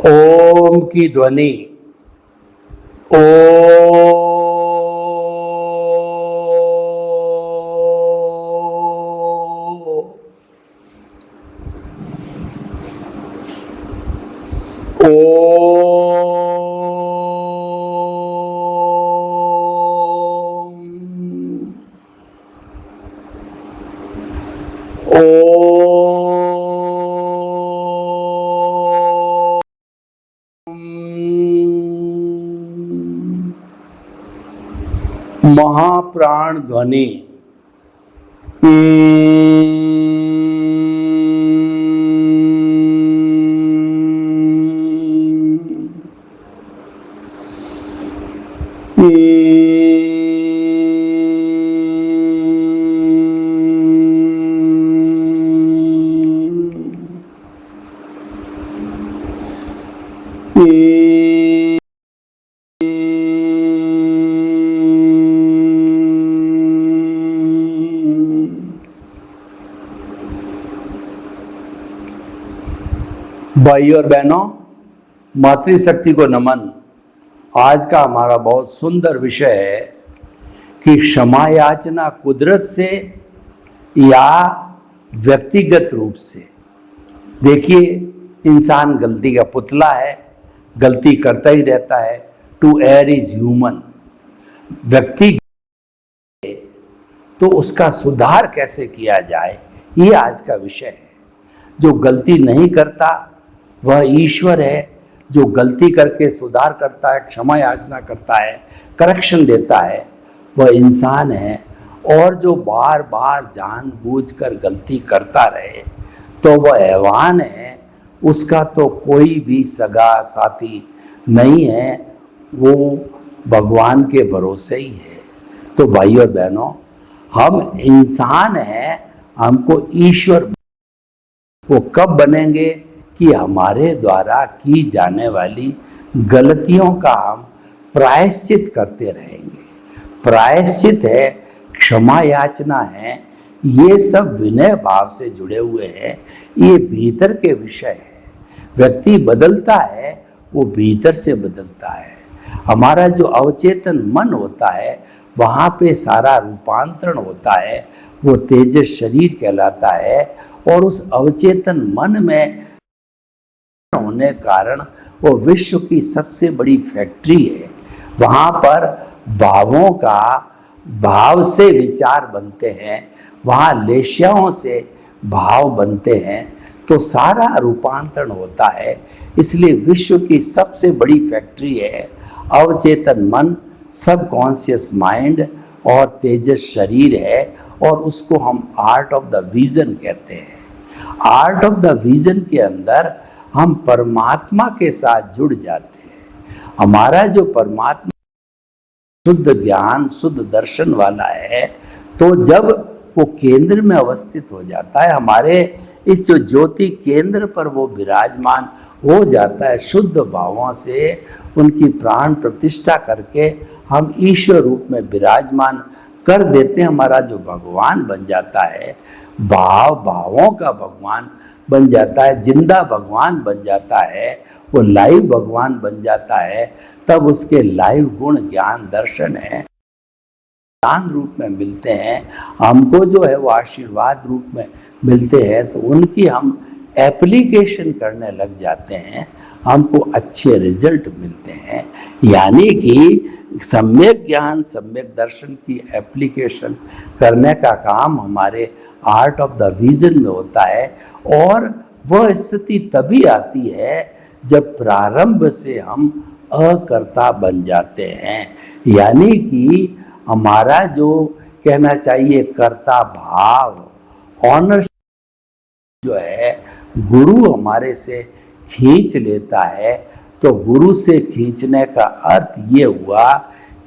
ओम की ध्वनि ओ महाप्राण ध्वनि भाई और बहनों, मातृशक्ति को नमन। आज का हमारा बहुत सुंदर विषय है कि क्षमा याचना कुदरत से या व्यक्तिगत रूप से। देखिए, इंसान गलती का पुतला है, गलती करता ही रहता है। To err is human. व्यक्ति तो उसका सुधार कैसे किया जाए, ये आज का विषय है। जो गलती नहीं करता वह ईश्वर है, जो गलती करके सुधार करता है, क्षमा याचना करता है, करेक्शन देता है, वह इंसान है। और जो बार बार जानबूझकर गलती करता रहे तो वह हैवान है, उसका तो कोई भी सगा साथी नहीं है, वो भगवान के भरोसे ही है। तो भाई और बहनों, हम इंसान हैं, हमको ईश्वर वो कब बनेंगे कि हमारे द्वारा की जाने वाली गलतियों का हम प्रायश्चित करते रहेंगे। प्रायश्चित है, क्षमा याचना है, ये सब विनय भाव से जुड़े हुए हैं। ये भीतर के विषय है। व्यक्ति बदलता है, वो भीतर से बदलता है। हमारा जो अवचेतन मन होता है, वहाँ पे सारा रूपांतरण होता है, वो तेजस शरीर कहलाता है। और उस अवचेतन मन में होने कारण वो विश्व की सबसे बड़ी फैक्ट्री है। वहाँ पर भावों का भाव से विचार बनते हैं, वहाँ लेश्याओं से भाव बनते हैं, तो सारा रूपांतरण होता है। इसलिए विश्व की सबसे बड़ी फैक्ट्री है अवचेतन मन, सबकॉन्शियस माइंड और तेजस शरीर है। और उसको हम आर्ट ऑफ द विजन कहते हैं। आर्ट ऑफ द विजन के अंदर हम परमात्मा के साथ जुड़ जाते हैं। हमारा जो परमात्मा शुद्ध ज्ञान, शुद्ध दर्शन वाला है, तो जब वो केंद्र में अवस्थित हो जाता है, हमारे इस जो ज्योति केंद्र पर वो विराजमान हो जाता है, शुद्ध भावों से उनकी प्राण प्रतिष्ठा करके हम ईश्वर रूप में विराजमान कर देते हैं। हमारा जो भगवान बन जाता है, भावों का भगवान बन जाता है, जिंदा भगवान बन जाता है, वो लाइव भगवान बन जाता है। तब उसके लाइव गुण ज्ञान दर्शन है ज्ञान रूप में मिलते हैं। हमको जो है वो आशीर्वाद रूप में मिलते हैं, तो उनकी हम एप्लीकेशन करने लग जाते हैं, हमको अच्छे रिजल्ट मिलते हैं। यानी कि सम्यक ज्ञान, सम्यक दर्शन की एप्लीकेशन करने का काम हमारे आर्ट ऑफ द विजन में होता है। और वह स्थिति तभी आती है जब प्रारंभ से हम अकर्ता बन जाते हैं। यानी कि हमारा जो कहना चाहिए कर्ता भाव, ऑनरशिप जो है, गुरु हमारे से खींच लेता है। तो गुरु से खींचने का अर्थ ये हुआ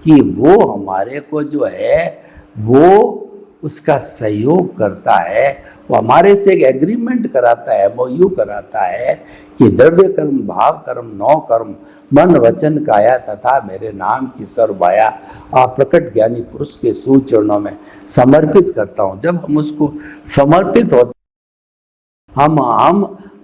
कि वो हमारे को जो है वो उसका सहयोग करता है, वो हमारे से एक एग्रीमेंट कराता है, MOU कराता है कि द्रव्य कर्म, भाव कर्म, 9 कर्म, मन वचन काया तथा मेरे नाम की सर्वमाया आप प्रकट ज्ञानी पुरुष के सुचरणों में समर्पित करता हूँ। जब हम उसको समर्पित होते हम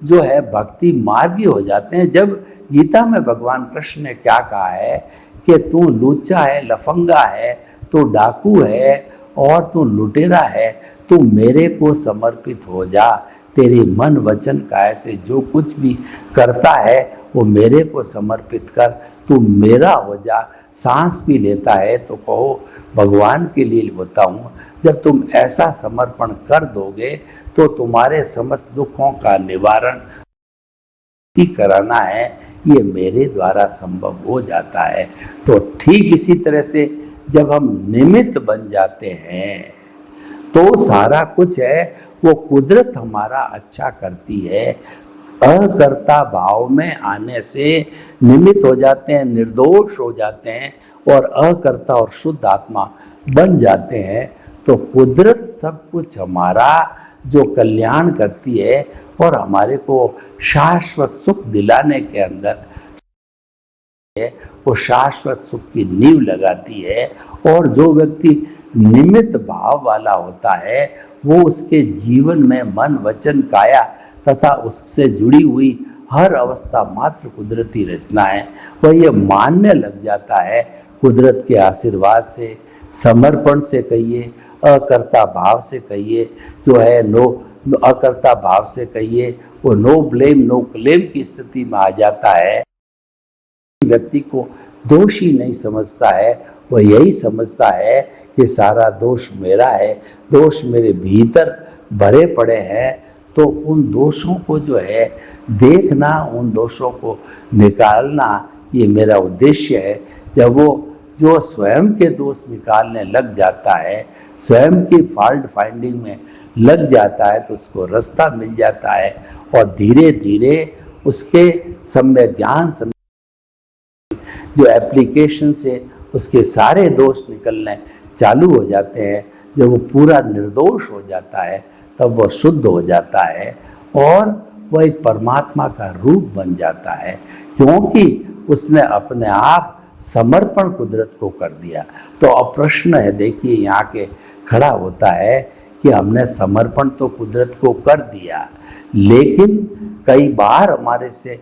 जो है भक्ति मार्गी हो जाते हैं। जब गीता में भगवान कृष्ण ने क्या कहा है कि तू लूचा है, लफंगा है, तू डाकू है और तू लुटेरा है, तू मेरे को समर्पित हो जा, तेरे मन वचन काया से जो कुछ भी करता है वो मेरे को समर्पित कर, तू मेरा हो जा। सांस भी लेता है तो कहो भगवान के लिए होता हूँ। जब तुम ऐसा समर्पण कर दोगे तो तुम्हारे समस्त दुखों का निवारण ही कराना है, ये मेरे द्वारा संभव हो जाता है। तो ठीक इसी तरह से जब हम निमित्त बन जाते हैं तो सारा कुछ है वो कुदरत हमारा अच्छा करती है। अकर्ता भाव में आने से निमित्त हो जाते हैं, निर्दोष हो जाते हैं और अकर्ता और शुद्ध आत्मा बन जाते हैं। तो कुदरत सब कुछ हमारा जो कल्याण करती है और हमारे को शाश्वत सुख दिलाने के अंदर वो शाश्वत सुख की नींव लगाती है। और जो व्यक्ति निमित्त भाव वाला होता है वो उसके जीवन में मन वचन काया तथा उससे जुड़ी हुई हर अवस्था मात्र कुदरती रचना है, वह ये मानने लग जाता है कुदरत के आशीर्वाद से, समर्पण से कहिए, अकर्ता भाव से कहिए, जो है अकर्ता भाव से कहिए, वो नो ब्लेम नो क्लेम की स्थिति में आ जाता है। व्यक्ति को दोषी नहीं समझता है, वह यही समझता है कि सारा दोष मेरा है, दोष मेरे भीतर भरे पड़े हैं। तो उन दोषों को जो है देखना, उन दोषों को निकालना, ये मेरा उद्देश्य है। जब वो जो स्वयं के दोष निकालने लग जाता है, स्वयं की फॉल्ट फाइंडिंग में लग जाता है, तो उसको रास्ता मिल जाता है और धीरे धीरे उसके सम्यक ज्ञान जो एप्लीकेशन से उसके सारे दोष निकलने चालू हो जाते हैं। जब वो पूरा निर्दोष हो जाता है तब वह शुद्ध हो जाता है और वह एक परमात्मा का रूप बन जाता है, क्योंकि उसने अपने आप समर्पण कुदरत को कर दिया। तो अब प्रश्न है, देखिए यहाँ के खड़ा होता है कि हमने समर्पण तो कुदरत को कर दिया, लेकिन कई बार हमारे से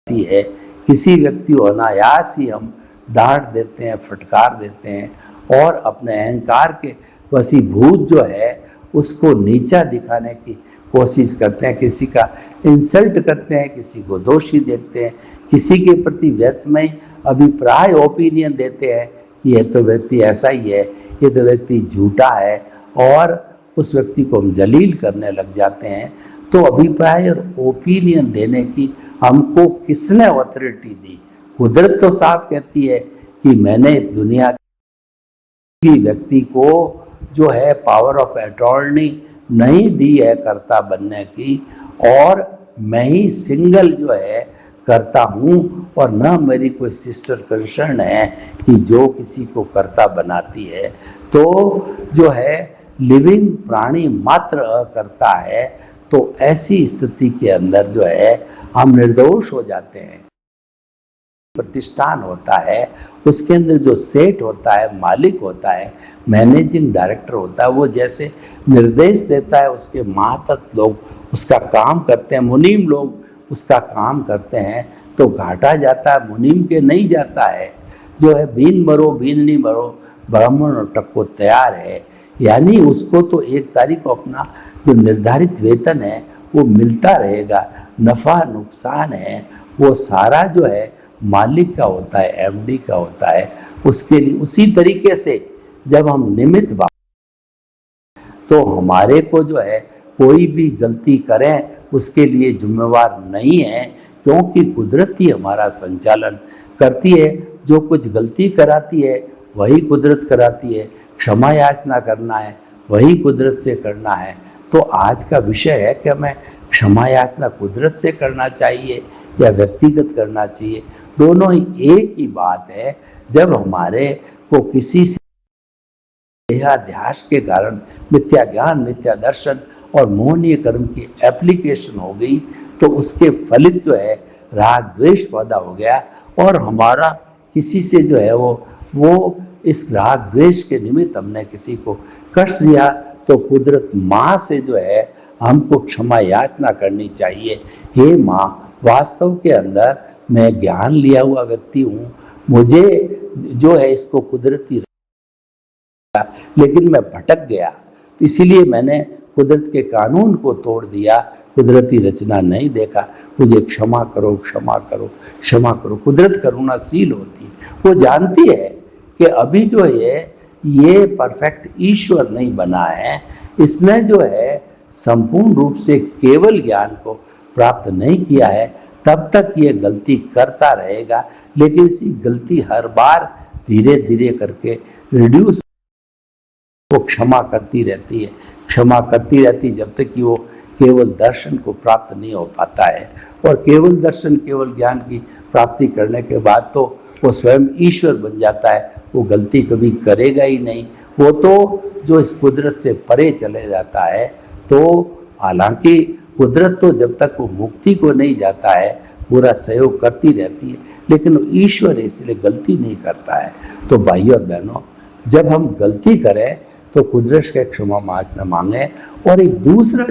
है किसी व्यक्ति को अनायास ही हम डांट देते हैं, फटकार देते हैं और अपने अहंकार के वशीभूत जो है उसको नीचा दिखाने की कोशिश करते हैं, किसी का इंसल्ट करते हैं, किसी को दोषी देखते हैं, किसी के प्रति व्यर्थ में अभिप्राय ओपिनियन देते हैं कि यह तो व्यक्ति ऐसा ही है, ये तो व्यक्ति झूठा है, और उस व्यक्ति को हम जलील करने लग जाते हैं। तो अभिप्राय और ओपिनियन देने की हमको किसने अथॉरिटी दी? कुदरत तो साफ कहती है कि मैंने इस दुनिया की व्यक्ति को जो है पावर ऑफ अटॉर्नी नहीं दी है कर्ता बनने की, और मैं ही सिंगल जो है करता हूँ और न मेरी कोई सिस्टर कंसर्न है कि जो किसी को कर्ता बनाती है। तो जो है लिविंग प्राणी मात्र अकर्ता है। तो ऐसी स्थिति के अंदर जो है हम निर्दोष हो जाते हैं। प्रतिष्ठान होता है, उसके अंदर जो सेठ होता है, मालिक होता है, मैनेजिंग डायरेक्टर होता है, वो जैसे निर्देश देता है उसके महातत्व लोग उसका काम करते हैं, मुनीम लोग उसका काम करते हैं, तो घाटा जाता है, मुनीम के नहीं जाता है। जो है बीन मरो बीन नहीं मरो, ब्राह्मण और टक्को तैयार है, यानी उसको तो 1 तारीख को अपना जो निर्धारित वेतन है वो मिलता रहेगा। नफ़ा नुकसान है वो सारा जो है मालिक का होता है, एमडी का होता है। उसके लिए उसी तरीके से जब हम निमित्त तो हमारे को जो है कोई भी गलती करें उसके लिए जिम्मेवार नहीं है, क्योंकि कुदरत ही हमारा संचालन करती है। जो कुछ गलती कराती है वही कुदरत कराती है, क्षमा याचना करना है वही कुदरत से करना है। तो आज का विषय है कि हमें क्षमा याचना कुदरत से करना चाहिए या व्यक्तिगत करना चाहिए। दोनों ही एक ही बात है। जब हमारे को किसी से देहाध्यास के कारण मिथ्या ज्ञान, मिथ्या दर्शन और मोहनीय कर्म की एप्लीकेशन हो गई, तो उसके फलित जो है राग द्वेष पैदा हो गया, और हमारा किसी से जो है वो इस राग द्वेष के निमित्त हमने किसी को कष्ट दिया, तो कुदरत माँ से जो है हमको क्षमा याचना करनी चाहिए। हे माँ, वास्तव के अंदर मैं ज्ञान लिया हुआ व्यक्ति हूँ, मुझे जो है इसको कुदरती, लेकिन मैं भटक गया, इसीलिए मैंने कुदरत के कानून को तोड़ दिया, कुदरती रचना नहीं देखा, मुझे क्षमा करो, क्षमा करो, क्षमा करो। कुदरत करुणाशील होती है, वो जानती है कि अभी जो है ये परफेक्ट ईश्वर नहीं बना है, इसने जो है संपूर्ण रूप से केवल ज्ञान को प्राप्त नहीं किया है, तब तक ये गलती करता रहेगा। लेकिन इसी गलती हर बार धीरे धीरे करके रिड्यूस, वो क्षमा करती रहती है, क्षमा करती रहती है, जब तक कि वो केवल दर्शन को प्राप्त नहीं हो पाता है। और केवल दर्शन, केवल ज्ञान की प्राप्ति करने के बाद तो वो स्वयं ईश्वर बन जाता है, वो गलती कभी करेगा ही नहीं, वो तो जो इस कुदरत से परे चले जाता है। तो हालांकि कुदरत तो जब तक वो मुक्ति को नहीं जाता है पूरा सहयोग करती रहती है, लेकिन वो ईश्वर है इसलिए गलती नहीं करता है। तो भाई और बहनों, जब हम गलती करें तो कुदरत के क्षमा याचना मांगे। और एक दूसरा,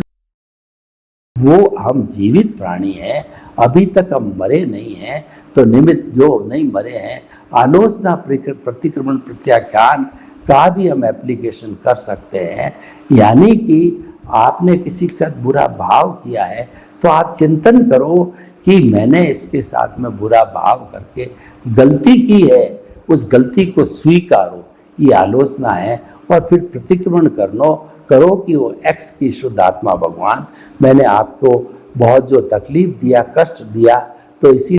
वो हम जीवित प्राणी हैं, अभी तक हम मरे नहीं हैं, तो निमित्त जो नहीं मरे हैं, आलोचना, प्रतिक्रमण, प्रत्याख्यान का भी हम एप्लीकेशन कर सकते हैं। यानी कि आपने किसी के साथ बुरा भाव किया है तो आप चिंतन करो कि मैंने इसके साथ में बुरा भाव करके गलती की है, उस गलती को स्वीकारो, ये आलोचना है। और फिर प्रतिक्रमण करो कि वो एक्स की शुद्ध आत्मा भगवान, मैंने आपको बहुत जो तकलीफ दिया, कष्ट दिया, तो इसी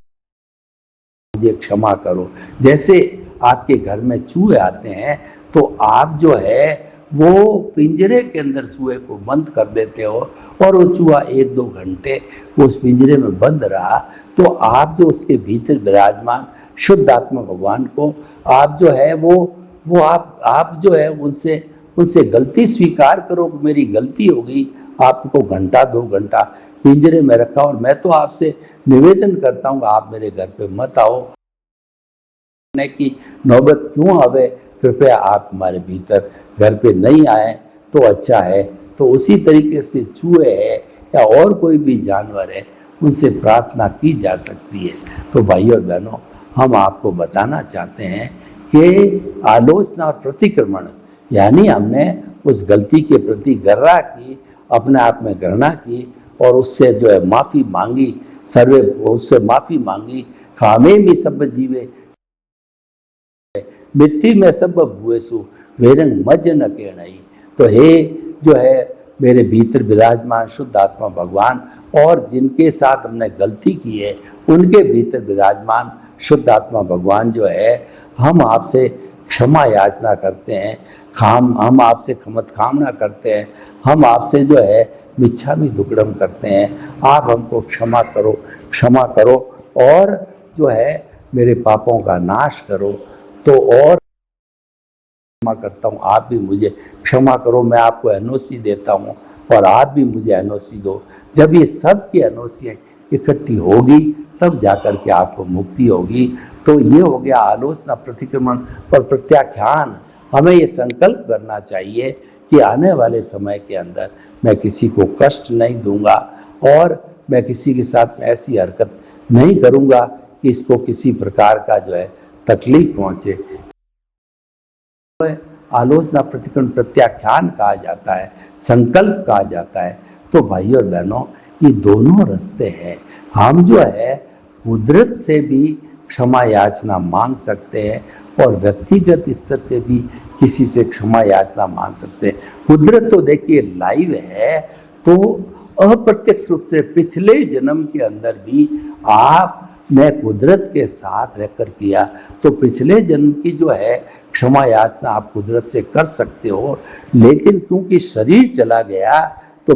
मुझे क्षमा करो। जैसे आपके घर में चूहे आते हैं तो आप जो है वो पिंजरे के अंदर चूहे को बंद कर देते हो और वो चूहा 1-2 घंटे वो उस पिंजरे में बंद रहा, तो आप जो उसके भीतर विराजमान शुद्ध आत्मा भगवान को आप जो है वो आप जो है उनसे गलती स्वीकार करो कि मेरी गलती हो गई, आपको घंटा 2 घंटा पिंजरे में रखा, और मैं तो आपसे निवेदन करता हूँ आप मेरे घर पे मत आओ, की नौबत क्यों आवे, कृपया आप हमारे भीतर घर पे नहीं आए तो अच्छा है। तो उसी तरीके से चूहे है या और कोई भी जानवर है, उनसे प्रार्थना की जा सकती है। तो भाई और बहनों, हम आपको बताना चाहते हैं कि आलोचना और प्रतिक्रमण, यानी हमने उस गलती के प्रति गर्रा की, अपने आप में घृणा की और उससे जो है माफ़ी मांगी, उससे माफ़ी मांगी। खामे में सब जीवे मिट्टी में सब भुएसु वेरंग मज न केणई। तो हे जो है मेरे भीतर विराजमान शुद्ध आत्मा भगवान, और जिनके साथ हमने गलती की है उनके भीतर विराजमान शुद्ध आत्मा भगवान जो है, हम आपसे क्षमा याचना करते हैं, हम आपसे क्षमतकामना करते हैं, हम आपसे जो है मिच्छामि दुक्कडम करते हैं, आप हमको क्षमा करो, क्षमा करो और जो है मेरे पापों का नाश करो। तो और क्षमा करता हूँ, आप भी मुझे क्षमा करो, मैं आपको एनओसी देता हूँ और आप भी मुझे एनओसी दो। जब ये सब की एनओसी इकट्ठी होगी तब जाकर के आपको मुक्ति होगी। तो ये हो गया आलोचना, प्रतिक्रमण और प्रत्याख्यान। हमें ये संकल्प करना चाहिए कि आने वाले समय के अंदर मैं किसी को कष्ट नहीं दूंगा और मैं किसी के साथ ऐसी हरकत नहीं करूंगा कि इसको किसी प्रकार का जो है तकलीफ पहुंचे। आलोचना, प्रतिक्रमण, प्रत्याख्यान कहा जाता है, संकल्प कहा जाता है। तो भाई और बहनों, ये दोनों रास्ते हैं। हम जो है कुदरत से भी क्षमा याचना मांग सकते हैं और व्यक्तिगत स्तर से भी किसी से क्षमा याचना मांग सकते हैं। कुदरत तो देखिए लाइव है, तो अप्रत्यक्ष रूप से पिछले जन्म के अंदर भी आपने कुदरत के साथ रहकर किया, तो पिछले जन्म की जो है क्षमा याचना आप कुदरत से कर सकते हो। लेकिन क्योंकि शरीर चला गया तो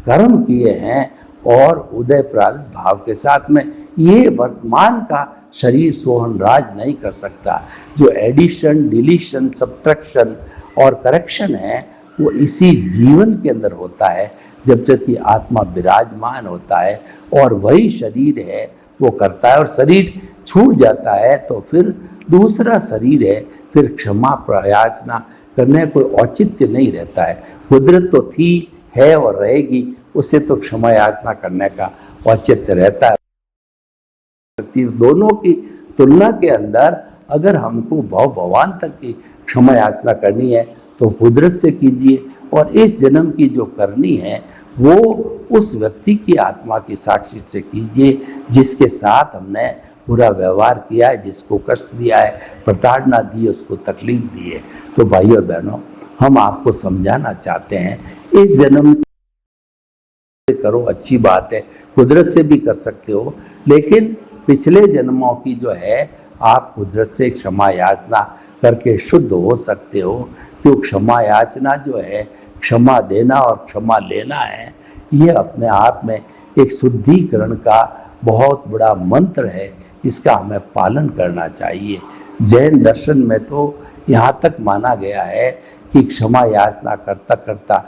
कर्म किए हैं और उदय प्रारब्ध भाव के साथ में ये वर्तमान का शरीर सोहन राज नहीं कर सकता। जो एडिशन, डिलीशन, सब्ट्रैक्शन और करेक्शन है वो इसी जीवन के अंदर होता है, जब तक कि आत्मा विराजमान होता है और वही शरीर है वो करता है। और शरीर छूट जाता है तो फिर दूसरा शरीर है फिर क्षमा याचना करने कोई औचित्य नहीं रहता है। कुदरत तो थी, है और रहेगी, उससे तो क्षमा याचना करने का औचित्य रहता है। दोनों की तुलना के अंदर अगर हमको भवान्तर की क्षमा याचना करनी है तो कुदरत से कीजिए, और इस जन्म की जो करनी है वो उस व्यक्ति की आत्मा की साक्षी से कीजिए जिसके साथ हमने बुरा व्यवहार किया है, जिसको कष्ट दिया है, प्रताड़ना दी है, उसको तकलीफ दी है। तो भाइयों और बहनों, हम आपको समझाना चाहते हैं, इस जन्म से करो अच्छी बात है, कुदरत से भी कर सकते हो, लेकिन पिछले जन्मों की जो है आप कुदरत से क्षमा याचना करके शुद्ध हो सकते हो। क्यों क्षमा याचना जो है, क्षमा देना और क्षमा लेना है, ये अपने आप में एक शुद्धिकरण का बहुत बड़ा मंत्र है। इसका हमें पालन करना चाहिए। जैन दर्शन में तो यहाँ तक माना गया है कि क्षमा याचना करता करता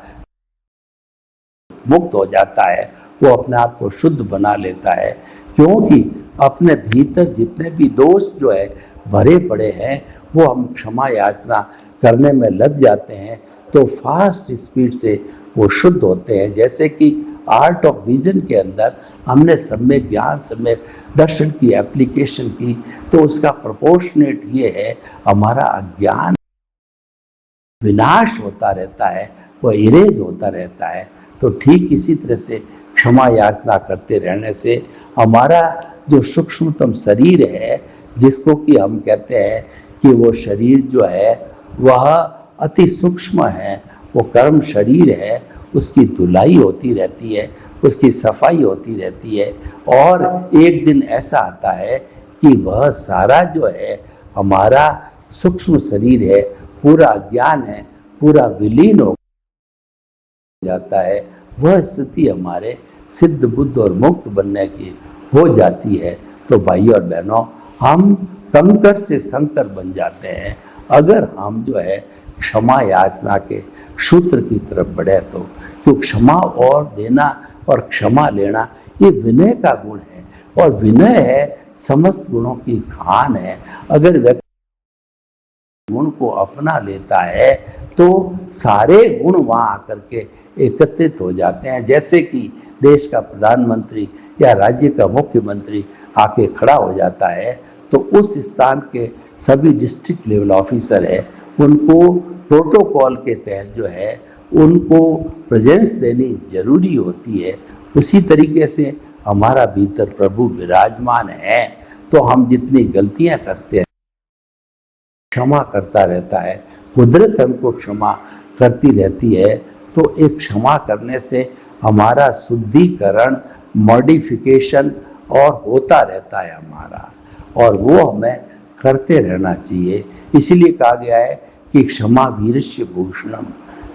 मुक्त हो जाता है, वो अपने आप को शुद्ध बना लेता है, क्योंकि अपने भीतर जितने भी दोष जो है भरे पड़े हैं वो हम क्षमा याचना करने में लग जाते हैं तो फास्ट स्पीड से वो शुद्ध होते हैं। जैसे कि आर्ट ऑफ विजन के अंदर हमने सम्यक ज्ञान, सम्यक दर्शन की एप्लीकेशन की, तो उसका प्रोपोर्शनेट ये है, हमारा अज्ञान विनाश होता रहता है, वह इरेज होता रहता है। तो ठीक इसी तरह से क्षमा याचना करते रहने से हमारा जो सूक्ष्मतम शरीर है, जिसको कि हम कहते हैं कि वो शरीर जो है वह अति सूक्ष्म है, वो कर्म शरीर है, उसकी धुलाई होती रहती है, उसकी सफाई होती रहती है, और एक दिन ऐसा आता है कि वह सारा जो है हमारा सूक्ष्म शरीर है, पूरा ज्ञान है, पूरा विलीन हो जाता है। वह स्थिति हमारे सिद्ध बुद्ध और मुक्त बनने की हो जाती है। तो भाइयों और बहनों, हम कंकर से शंकर बन जाते हैं अगर हम जो है क्षमा याचना के सूत्र की तरफ बढ़े तो। क्यों क्षमा और देना और क्षमा लेना ये विनय का गुण है, और विनय है समस्त गुणों की खान है। अगर व्यक्ति गुण को अपना लेता है तो सारे गुण वहाँ आकर के एकत्रित हो जाते हैं। जैसे कि देश का प्रधानमंत्री या राज्य का मुख्यमंत्री आके खड़ा हो जाता है तो उस स्थान के सभी डिस्ट्रिक्ट लेवल ऑफिसर है, उनको प्रोटोकॉल के तहत जो है उनको प्रेजेंस देनी जरूरी होती है। उसी तरीके से हमारा भीतर प्रभु विराजमान है, तो हम जितनी गलतियां करते हैं क्षमा करता रहता है, कुदरत हमको क्षमा करती रहती है। तो एक क्षमा करने से हमारा शुद्धिकरण, मॉडिफिकेशन और होता रहता है हमारा, और वो हमें करते रहना चाहिए। इसीलिए कहा गया है कि क्षमा वीरस्य भूषणम।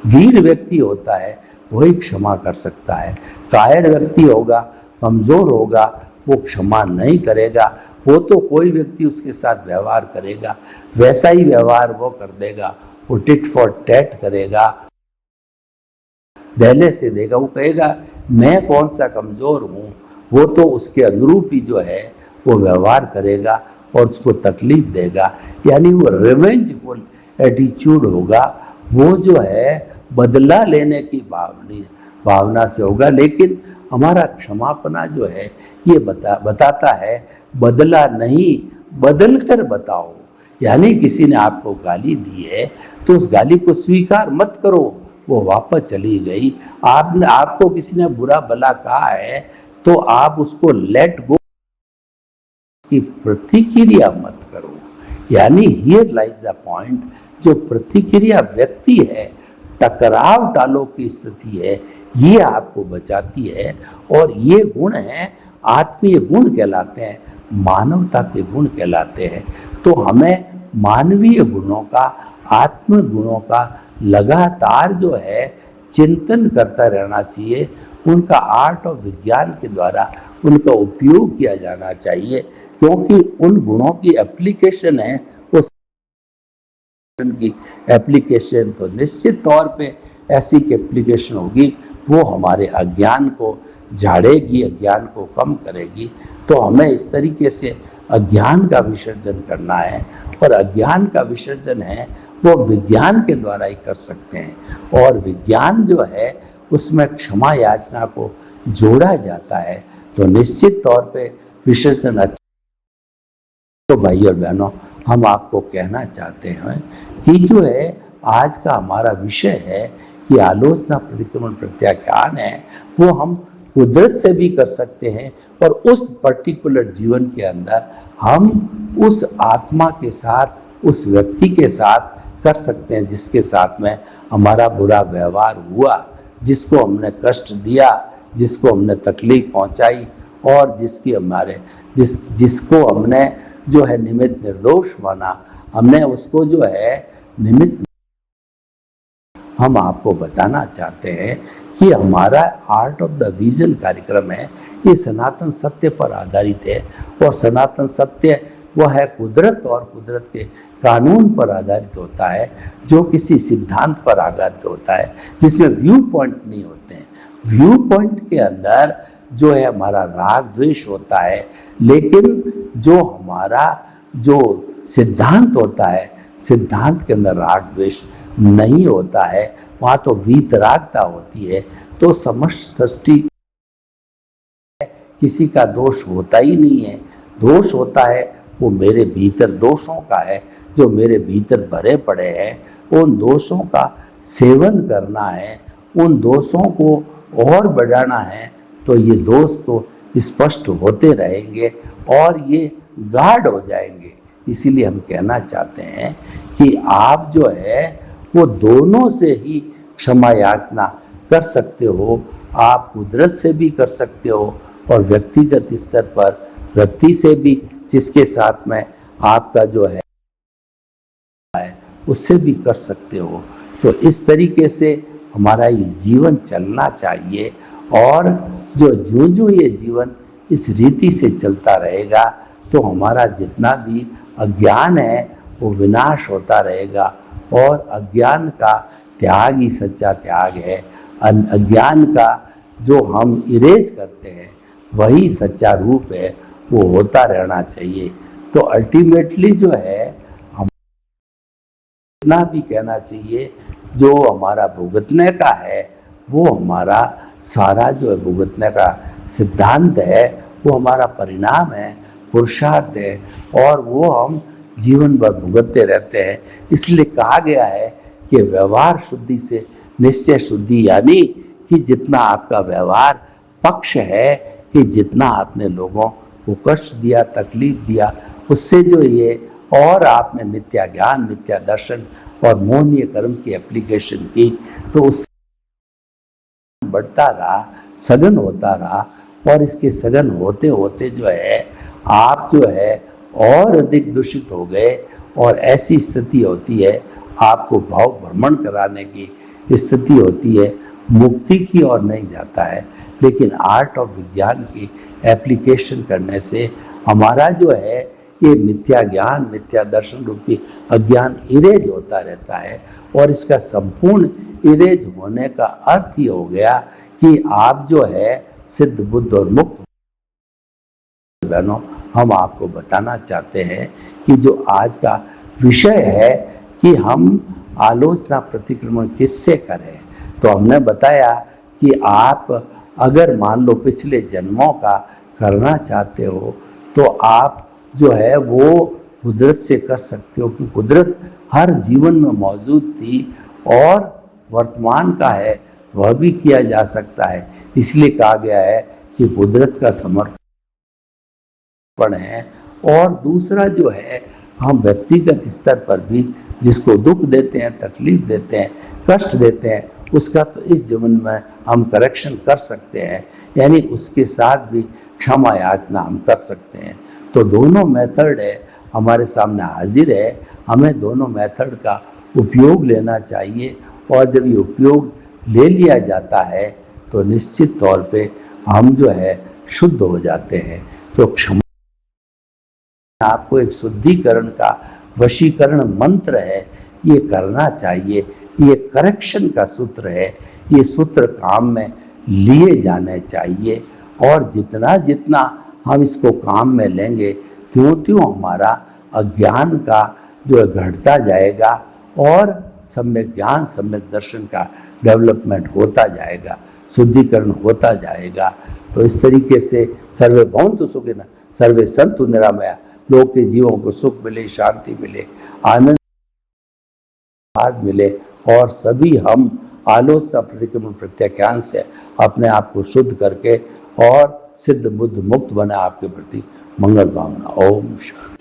वीर व्यक्ति होता है वही क्षमा कर सकता है। कायर व्यक्ति होगा, कमज़ोर होगा, वो क्षमा नहीं करेगा। वो तो कोई व्यक्ति उसके साथ व्यवहार करेगा, वैसा ही व्यवहार वो कर देगा, वो टिट फॉर टैट करेगा, दहले से देगा। वो कहेगा मैं कौन सा कमज़ोर हूँ, वो तो उसके अनुरूप ही जो है वो व्यवहार करेगा और उसको तकलीफ देगा। यानी वो रिवेंजफुल एटीट्यूड होगा, वो जो है बदला लेने की भावना से होगा। लेकिन हमारा क्षमापना जो है ये बताता है बदला नहीं, बदल कर बताओ। यानी किसी ने आपको गाली दी है तो उस गाली को स्वीकार मत करो, वो वापस चली गई। आपको किसी ने बुरा भला कहा है तो आप उसको लेट गो की प्रतिक्रिया मत करो। यानी हियर लाइज द पॉइंट, जो प्रतिक्रिया व्यक्ति है, टकराव टालो की स्थिति है, ये आपको बचाती है। और ये गुण हैं आत्मीय गुण कहलाते हैं, मानवता के गुण कहलाते हैं। तो हमें मानवीय गुणों का, आत्म गुणों का लगातार जो है चिंतन करता रहना चाहिए। उनका आर्ट और विज्ञान के द्वारा उनका उपयोग किया जाना चाहिए, क्योंकि उन गुणों की एप्लीकेशन है, उस की एप्लीकेशन तो निश्चित तौर पे ऐसी एप्लीकेशन होगी वो हमारे अज्ञान को झाड़ेगी, अज्ञान को कम करेगी। तो हमें इस तरीके से अज्ञान का विसर्जन करना है, और अज्ञान का विसर्जन है वो विज्ञान के द्वारा ही कर सकते हैं। और विज्ञान जो है उसमें क्षमा याचना को जोड़ा जाता है, तो निश्चित तौर पे विसर्जन अच्छा। तो भाई और बहनों, हम आपको कहना चाहते हैं कि जो है आज का हमारा विषय है कि आलोचना प्रतिक्रमण प्रत्याख्यान है, वो हम कुदरत से भी कर सकते हैं, और उस पर्टिकुलर जीवन के अंदर हम उस आत्मा के साथ, उस व्यक्ति के साथ कर सकते हैं जिसके साथ में हमारा बुरा व्यवहार हुआ, जिसको हमने कष्ट दिया, जिसको हमने तकलीफ पहुंचाई, और जिसको हमने जो है निमित्त निर्दोष माना, हमने उसको जो है निमित्त। हम आपको बताना चाहते हैं कि हमारा आर्ट ऑफ द विजन कार्यक्रम है, ये सनातन सत्य पर आधारित है, और सनातन सत्य वह है कुदरत, और कुदरत के कानून पर आधारित होता है, जो किसी सिद्धांत पर आधारित होता है, जिसमें व्यू पॉइंट नहीं होते हैं। व्यू पॉइंट के अंदर जो है हमारा राग द्वेष होता है, लेकिन जो हमारा जो सिद्धांत होता है, सिद्धांत के अंदर राग द्वेष नहीं होता है, वहाँ तो वीतरागता होती है। तो समस्त सृष्टि किसी का दोष होता ही नहीं है। दोष होता है वो मेरे भीतर दोषों का है, जो मेरे भीतर भरे पड़े हैं। उन दोषों का सेवन करना है, उन दोषों को और बढ़ाना है, तो ये दोष तो स्पष्ट होते रहेंगे और ये गाढ़ हो जाएंगे। इसीलिए हम कहना चाहते हैं कि आप जो है वो दोनों से ही क्षमा याचना कर सकते हो। आप कुदरत से भी कर सकते हो, और व्यक्तिगत स्तर पर व्यक्ति से भी, जिसके साथ में आपका जो है उससे भी कर सकते हो। तो इस तरीके से हमारा ये जीवन चलना चाहिए, और जो जो ये जीवन इस रीति से चलता रहेगा, तो हमारा जितना भी अज्ञान है वो विनाश होता रहेगा, और अज्ञान का त्याग ही सच्चा त्याग है। अज्ञान का जो हम इरेज करते हैं वही सच्चा रूप है, वो होता रहना चाहिए। तो अल्टीमेटली जो है हम इतना भी कहना चाहिए, जो हमारा भुगतने का है वो हमारा सारा जो है भुगतने का सिद्धांत है, वो हमारा परिणाम है, पुरुषार्थ है, और वो हम जीवन भर भुगतते रहते हैं। इसलिए कहा गया है कि व्यवहार शुद्धि से निश्चय शुद्धि, यानी कि जितना आपका व्यवहार पक्ष है, कि जितना आपने लोगों को कष्ट दिया, तकलीफ दिया, उससे जो ये और आपने मिथ्या ज्ञान, मिथ्या दर्शन और मोहनीय कर्म की एप्लीकेशन की, तो उस बढ़ता रहा, सघन होता रहा, और इसके सघन होते होते जो है आप जो है और अधिक दूषित हो गए, और ऐसी स्थिति होती है आपको भाव भ्रमण कराने की स्थिति होती है, मुक्ति की ओर नहीं जाता है। लेकिन आर्ट ऑफ विज्ञान की एप्लीकेशन करने से हमारा जो है ये मिथ्या ज्ञान, मिथ्या दर्शन रूपी अज्ञान इरेज होता रहता है, और इसका संपूर्ण इरेज होने का अर्थ ही हो गया कि आप जो है सिद्ध, बुद्ध और मुक्त। बहनों, हम आपको बताना चाहते हैं कि जो आज का विषय है कि हम आलोचना प्रतिक्रमण किससे करें, तो हमने बताया कि आप अगर मान लो पिछले जन्मों का करना चाहते हो, तो आप जो है वो कुदरत से कर सकते हो, कि कुदरत हर जीवन में मौजूद थी, और वर्तमान का है वह भी किया जा सकता है। इसलिए कहा गया है कि कुदरत का समर्पण है। और दूसरा जो है, हम व्यक्तिगत स्तर पर भी जिसको दुख देते हैं, तकलीफ देते हैं, कष्ट देते हैं, उसका तो इस जीवन में हम करेक्शन कर सकते हैं, यानी उसके साथ भी क्षमा याचना हम कर सकते हैं। तो दोनों मेथड है हमारे सामने हाजिर है, हमें दोनों मेथड का उपयोग लेना चाहिए, और जब ये उपयोग ले लिया जाता है तो निश्चित तौर पे हम जो है शुद्ध हो जाते हैं। तो क्षमा आपको एक शुद्धिकरण का वशीकरण मंत्र है, ये करना चाहिए, ये करेक्शन का सूत्र है, ये सूत्र काम में लिए जाने चाहिए, और जितना जितना हम इसको काम में लेंगे त्यों त्यों हमारा अज्ञान का जो है घटता जाएगा और सम्यक ज्ञान सम्यक दर्शन का डेवलपमेंट होता जाएगा, शुद्धिकरण होता जाएगा। तो इस तरीके से सर्वे भवन्तु सुखिनः सर्वे सन्तु निरामया, लोग के जीवों को सुख मिले, शांति मिले, आनंद मिले और सभी हम आलोचना प्रतिक्रमण प्रत्याख्यान से अपने आप को शुद्ध करके और सिद्ध बुद्ध मुक्त बने आपके प्रति मंगल भावना। ओम शांति।